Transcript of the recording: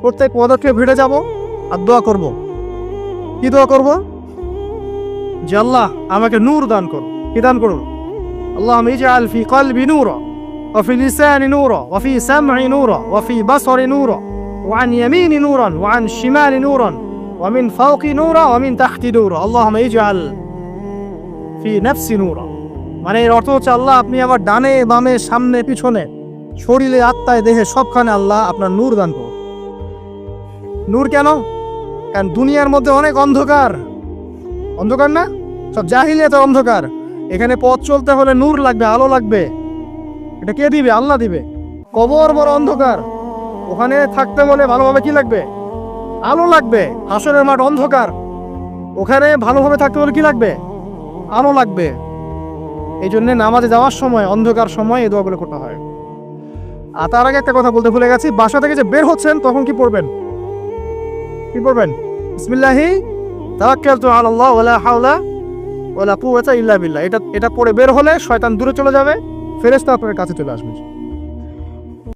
প্রত্যেক পদক্ষেপ হেঁটে যাব আর দোয়া করব। কি দোয়া করব? যে আল্লাহ আমাকে নূর দান করুন। কি দান করুন? আল্লাহুম্মা ইজআল ফি কলবি নূরা ওয়া ফি লিসানি নূরা ওয়া ফি সামঈ নূরা ওয়া ফি বাসরি নূরা ওয়া আন ইয়ামিনি নূরান ওয়া আন শিমালি নূরান ওয়া মিন ফাওকি নূরা ওয়া মিন তাহতি নূরা আল্লাহুম্মা ইজআল ফি নাফসি নূরা। মানে এর অর্থ হচ্ছে, আল্লাহ আপনি আমার ডানে বামে সামনে পিছনে শরীরে আত্মায় দেহে সবখানে আল্লাহ আপনার নূর দান করুন। নূর কেন? কারণ দুনিয়ার মধ্যে অনেক অন্ধকার। অন্ধকার না? সব জাহিলিয়াতে অন্ধকার। এখানে পথ চলতে হলে নূর লাগবে, আলো লাগবে। এটা কে দিবে? আল্লাহ দিবে। কবর বড় অন্ধকার, ওখানে থাকতে হলে ভালোভাবে কি লাগবে? আলো লাগবে। হাসরের মাঠ অন্ধকার, ওখানে ভালোভাবে থাকতে হলে কি লাগবে? আলো লাগবে। এই জন্য নামাজে যাওয়ার সময় অন্ধকার সময় এই দোয়াগুলো করতে হয়। আর তার আগে একটা কথা বলতে ভুলে গেছি, বাসা থেকে যে বের হচ্ছেন তখন কি পড়বেন? কি পড়বেন? বিসমিল্লাহি তাওয়াক্কালতু আলাল্লাহ ওয়ালা হাওলা ওয়ালা কুওয়াতা ইল্লা বিল্লাহ। এটা পড়ে বের হলে শয়তান দূরে চলে যাবে, ফেরেশতা আপনার কাছে চলে আসবে।